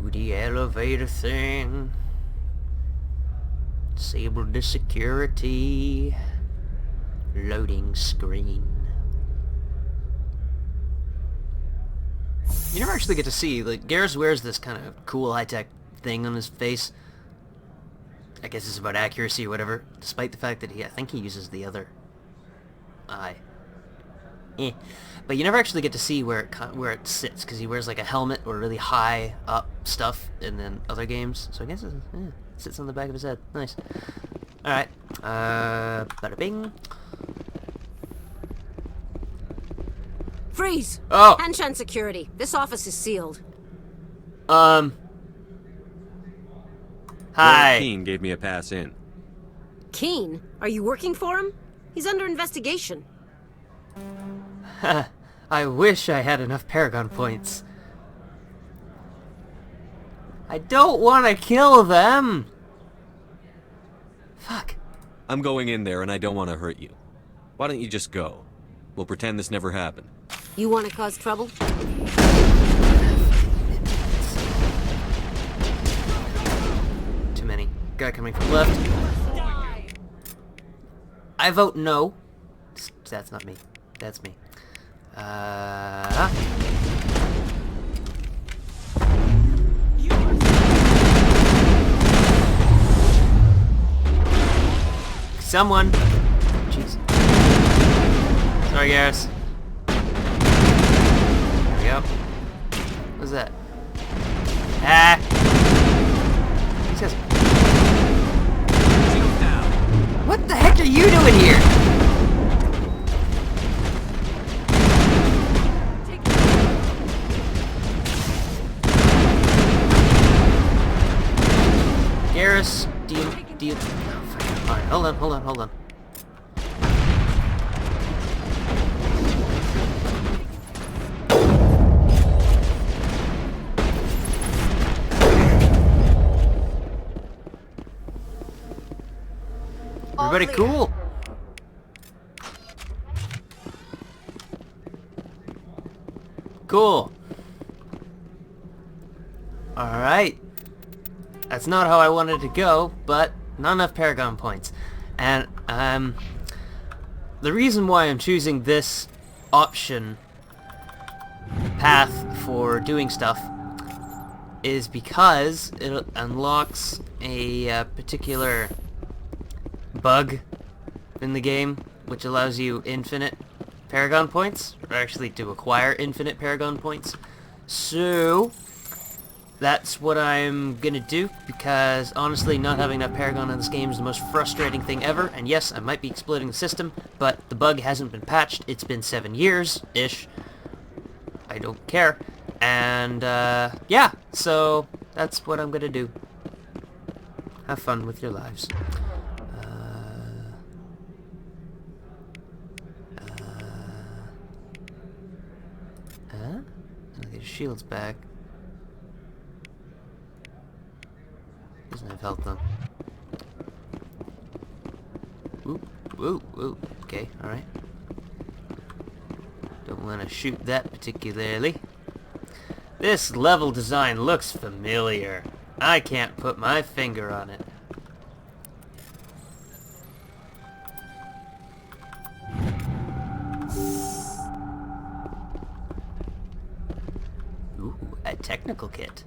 Do the elevator thing. Disable the security. Loading screen. You never actually get to see, like, Garrus wears this kind of cool high-tech thing on his face. I guess it's about accuracy or whatever, despite the fact that I think he uses the other eye. But you never actually get to see where it sits, because he wears like a helmet or really high up stuff in then other games. So I guess it sits on the back of his head. Nice. Alright. Bada bing. Freeze! Oh! Anshan security. This office is sealed. Hi. Keen gave me a pass in. Keen? Are you working for him? He's under investigation. I wish I had enough Paragon points. I don't want to kill them! Fuck. I'm going in there and I don't want to hurt you. Why don't you just go? We'll pretend this never happened. You want to cause trouble? Too many. Guy coming from left. I vote no. That's not me. That's me. Someone. Jeez. Sorry, Garrus. There we go. What's that? Ah! He says, what the heck are you doing here? Garrus, do you... Oh, fuck. Alright, hold on. Everybody cool? Cool. Alright. That's not how I wanted to go, but not enough Paragon points. And, the reason why I'm choosing this option path for doing stuff is because it unlocks a particular bug in the game, which allows you infinite Paragon points, or actually to acquire infinite Paragon points. So that's what I'm gonna do, because honestly not having enough Paragon in this game is the most frustrating thing ever. And yes, I might be exploiting the system, but the bug hasn't been patched. It's been 7 years-ish. I don't care. And yeah, so that's what I'm gonna do. Have fun with your lives. I'll get his shields back. Doesn't have health though. Ooh. Okay, alright. Don't want to shoot that particularly. This level design looks familiar. I can't put my finger on it. Ooh, a technical kit.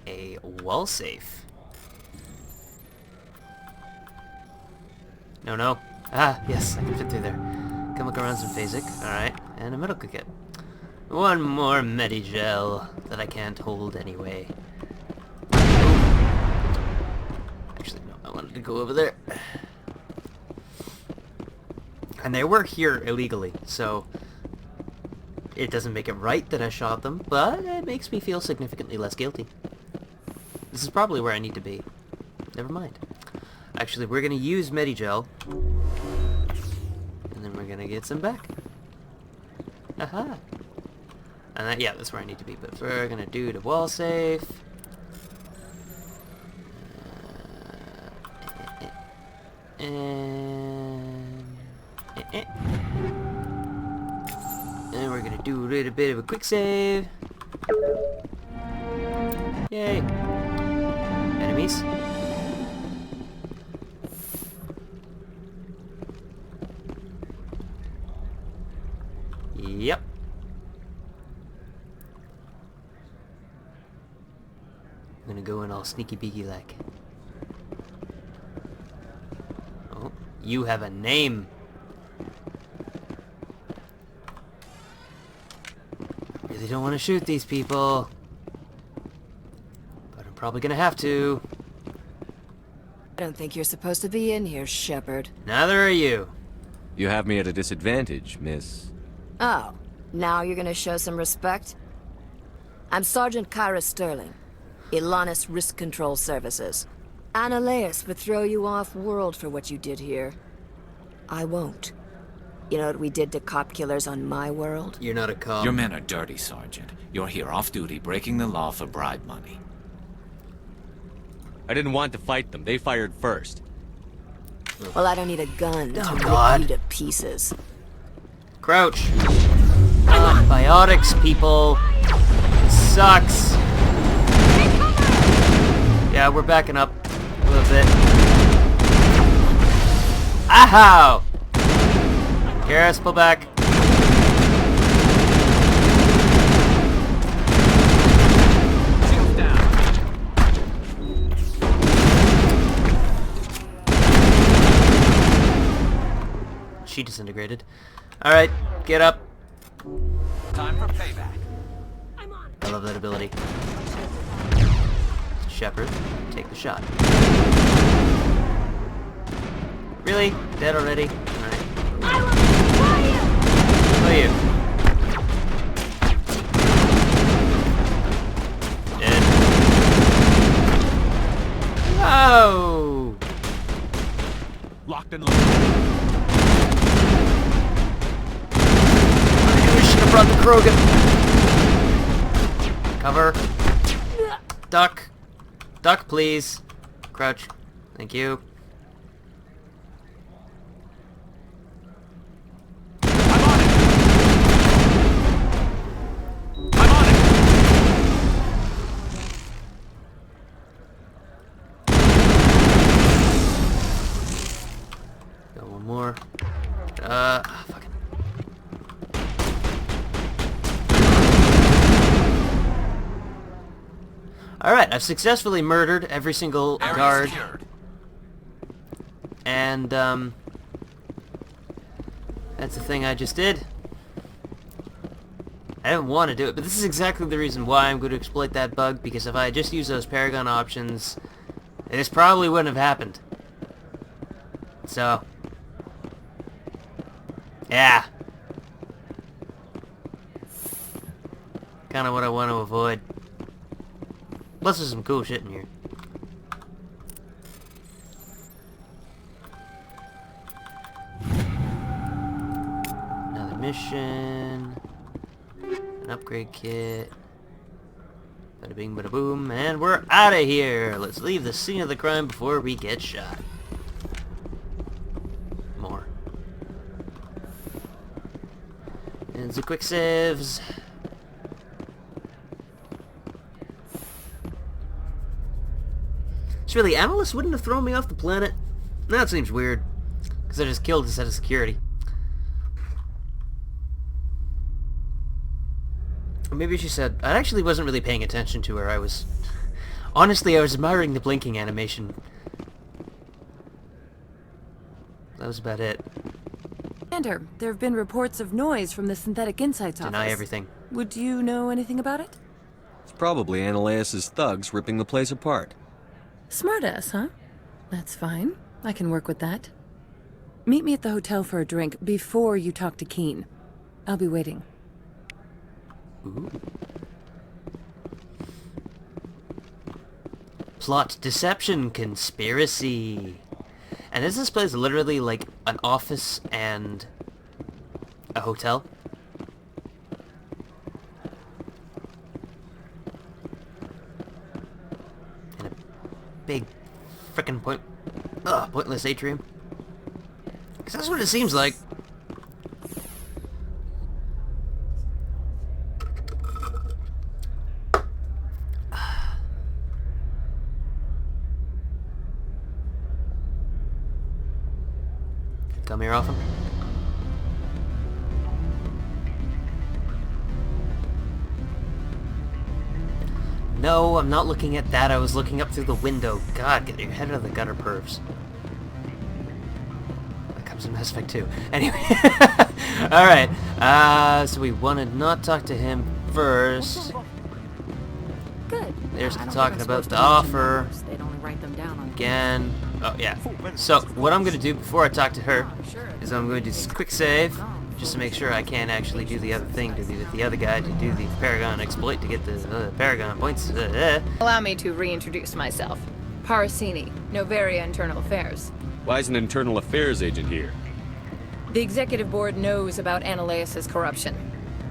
A wall safe. No. Ah, yes, I can fit through there. Chemical rounds and phasic. Alright. And a medical kit. One more Medigel that I can't hold anyway. Actually, no, I wanted to go over there. And they were here illegally, so it doesn't make it right that I shot them, but it makes me feel significantly less guilty. This is probably where I need to be. Never mind. Actually, we're gonna use Medigel, and then we're gonna get some back. Aha! And that, yeah, that's where I need to be, but we're gonna do the wall safe. And... And we're gonna do a little bit of a quick save. Yay. Enemies. Yep. I'm gonna go in all sneaky beaky like. Oh, you have a name. Really don't want to shoot these people, but I'm probably gonna have to. I don't think you're supposed to be in here, Shepard. Neither are you. You have me at a disadvantage, miss. Oh, now you're gonna show some respect? I'm Sergeant Kyra Sterling, Ilanis Risk Control Services. Annaleus would throw you off-world for what you did here. I won't. You know what we did to cop killers on my world? You're not a cop. Your men are dirty, Sergeant. You're here off-duty, breaking the law for bribe money. I didn't want to fight them. They fired first. Well, I don't need a gun to God. rip you to pieces. Crouch. Biotics, people. This sucks. Yeah, we're backing up a little bit. Ahow! Garrus, pull back. Shields down. She disintegrated. Alright, get up. Time for payback. I love that ability. Shepard, take the shot. Really? Dead already? Alright. Kill you. Dead. Oh! Locked and loaded. We should have brought the Krogan. Cover. Duck. Duck, please. Crouch. Thank you. I'm on it. I'm on it. Got one more. Fuck it. Alright, I've successfully murdered every single Area guard. secured. And, that's the thing I just did. I didn't want to do it, but this is exactly the reason why I'm going to exploit that bug, because if I had just used those Paragon options, this probably wouldn't have happened. So, yeah. Kind of what I want to avoid. Plus there's some cool shit in here. Another mission. An upgrade kit. Bada bing bada boom. And we're out of here. Let's leave the scene of the crime before we get shot. More. And the quick saves. So really, Analyst wouldn't have thrown me off the planet? That seems weird. Because I just killed a set of security. Or maybe she said, I actually wasn't really paying attention to her. Honestly, I was admiring the blinking animation. That was about it. Commander, there have been reports of noise from the Synthetic Insights office. Deny everything. Would you know anything about it? It's probably Annaleus' thugs ripping the place apart. Smartass, huh? That's fine. I can work with that. Meet me at the hotel for a drink before you talk to Keen. I'll be waiting. Ooh. Plot deception conspiracy. And is this place literally like an office and a hotel? And a big frickin' pointless atrium? Because that's what it seems like. Come here often? No, I'm not looking at that. I was looking up through the window. God, get your head out of the gutter, pervs. That comes in Mass Effect 2. Anyway. Alright. So we want to not talk to him first. Good. There's I don't talking think I'm about supposed the to mention offer. numbers. They'd only write them down on Again. Oh, yeah. So, what I'm going to do before I talk to her is I'm going to do a quick save, just to make sure I can actually do the other thing to be with the other guy, to do the Paragon exploit to get the Paragon points. Allow me to reintroduce myself. Parasini, Novaria Internal Affairs. Why is an internal affairs agent here? The executive board knows about Ananias' corruption.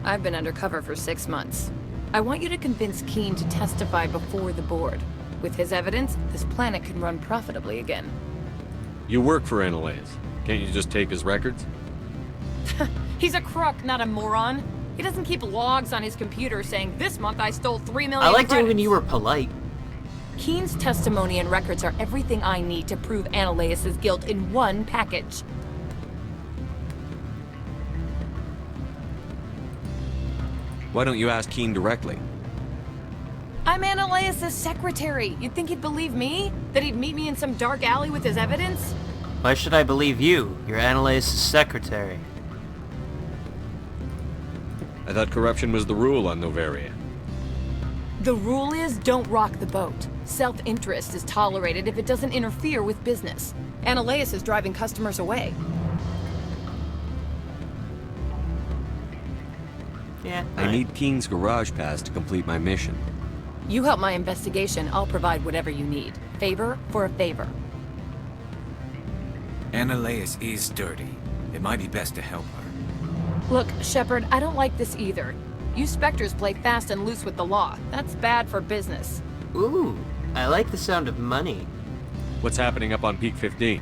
I've been undercover for 6 months. I want you to convince Keene to testify before the board. With his evidence, this planet can run profitably again. You work for Ananias. Can't you just take his records? He's a crook, not a moron. He doesn't keep logs on his computer saying, this month I stole 3 million I liked it when credits." you were polite. Keene's testimony and records are everything I need to prove Ananias' guilt in one package. Why don't you ask Keene directly? I'm Ananias' secretary. You'd think he'd believe me? That he'd meet me in some dark alley with his evidence? Why should I believe you? You're Ananias' secretary. I thought corruption was the rule on Novaria. The rule is don't rock the boat. Self-interest is tolerated if it doesn't interfere with business. Ananias is driving customers away. Yeah. I need Keene's garage pass to complete my mission. You help my investigation, I'll provide whatever you need. Favor for a favor. Ananias is dirty. It might be best to help her. Look, Shepard, I don't like this either. You Spectres play fast and loose with the law. That's bad for business. Ooh, I like the sound of money. What's happening up on Peak 15?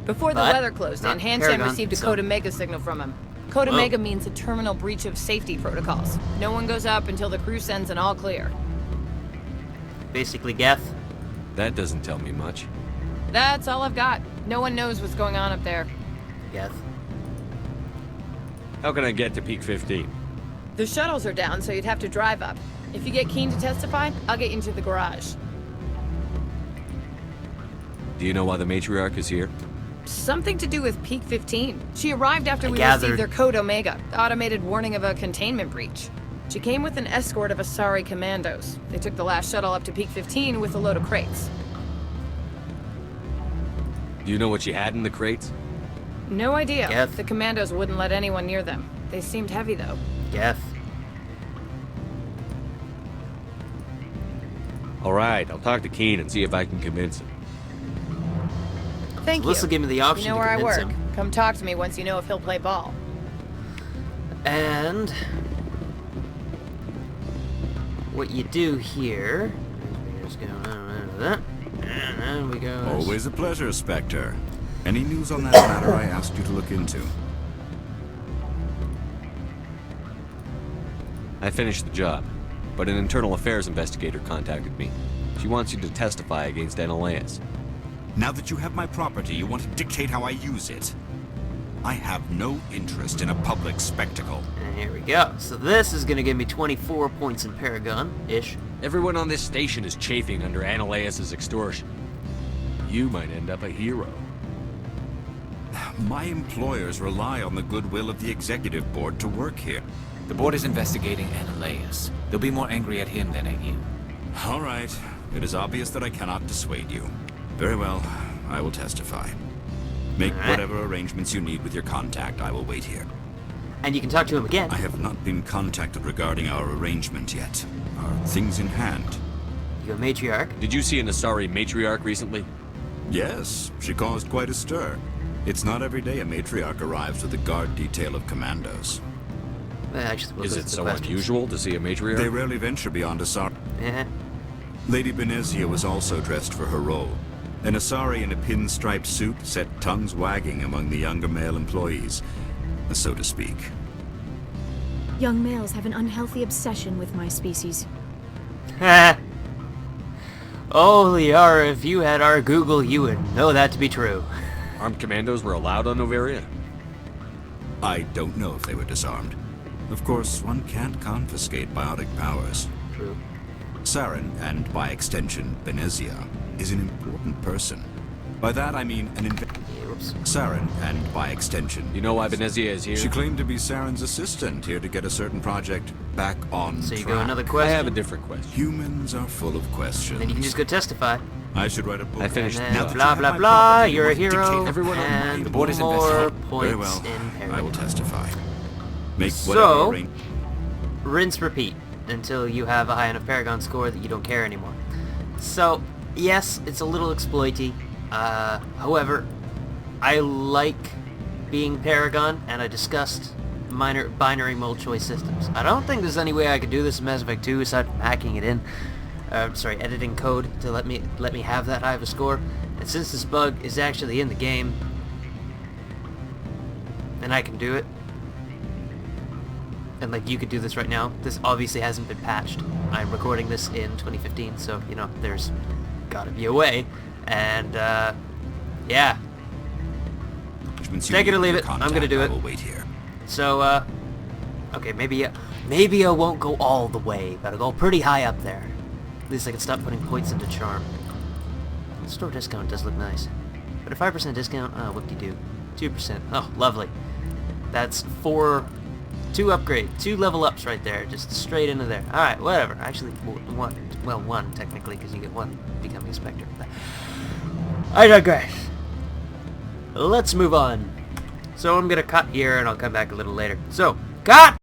Before the But weather closed not in, Hanshan Paragon, received a so- Code Omega signal from him. Code Whoa. Omega means a terminal breach of safety protocols. No one goes up until the crew sends an all clear. Basically, Geth. That doesn't tell me much. That's all I've got. No one knows what's going on up there. Geth. How can I get to Peak 15? The shuttles are down, so you'd have to drive up. If you get Keene to testify, I'll get you into the garage. Do you know why the matriarch is here? Something to do with Peak 15. She arrived after I we gathered. received their Code Omega, automated warning of a containment breach. She came with an escort of Asari commandos. They took the last shuttle up to Peak 15 with a load of crates. Do you know what she had in the crates? No idea. Geth. The commandos wouldn't let anyone near them. They seemed heavy, though. Geth. Alright, I'll talk to Keene and see if I can convince him. Thank So this'll you. give me the option You know to where I convince work. him. Come talk to me once you know if he'll play ball. And what you do here is we just go that, and then we go. Always a pleasure, Spectre. Any news on that matter I asked you to look into? I finished the job, but an internal affairs investigator contacted me. She wants you to testify against Ananias. Now that you have my property, you want to dictate how I use it. I have no interest in a public spectacle. And here we go. So this is gonna give me 24 points in Paragon-ish. Everyone on this station is chafing under Ananias' extortion. You might end up a hero. My employers rely on the goodwill of the executive board to work here. The board is investigating Ananias. They'll be more angry at him than at you. All right. It is obvious that I cannot dissuade you. Very well. I will testify. Make All right. whatever arrangements you need with your contact. I will wait here. And you can talk to him again. I have not been contacted regarding our arrangement yet. Are things in hand? You a matriarch. Did you see an Asari matriarch recently? Yes, she caused quite a stir. It's not every day a matriarch arrives with a guard detail of commandos. Actually, Is it so unusual to see a matriarch? They rarely venture beyond Asari. Yeah. Lady Benezia was also dressed for her role. An Asari in a pinstripe suit set tongues wagging among the younger male employees, so to speak. Young males have an unhealthy obsession with my species. Ha! Oh, Liara, if you had our Google, you would know that to be true. Armed commandos were allowed on Novaria? I don't know if they were disarmed. Of course, one can't confiscate biotic powers. True. Saren, and by extension, Benezia, is an important person. By that I mean an Yeah, whoops. Saren, and by extension... You know why Benezia is here? She claimed to be Saren's assistant, here to get a certain project back on So you track. go another I question. have a different question. Humans are full of questions. Then you can just go testify. I should write a book. I finished And Now then that blah you blah have my blah. property, You're a you will hero. dictate everyone on mine. And The board is more investigating. points Very well. in I will Paragon. testify. Make So- whatever arrange- Rinse, repeat until you have a high enough Paragon score that you don't care anymore. So, yes, it's a little exploity. However, I like being Paragon, and I discussed minor binary mode choice systems. I don't think there's any way I could do this in Mass Effect 2 aside from hacking it in. Editing code to let me have that high of a score. And since this bug is actually in the game, and I can do it. And like you could do this right now. This obviously hasn't been patched. I'm recording this in 2015, so you know there's gotta be a way. And yeah. Take it or leave it. I'm gonna do it. I will wait here. So okay, maybe I won't go all the way, but I'll go pretty high up there. At least I can stop putting points into charm. Store discount does look nice, but a 5% discount. Oh, whoop-de-doo. 2%. Oh, lovely. That's 2 level ups right there, just straight into there. Alright, whatever. Actually, one technically, because you get 1 becoming a Spectre. I digress. Let's move on. So I'm gonna cut here, and I'll come back a little later. So, cut!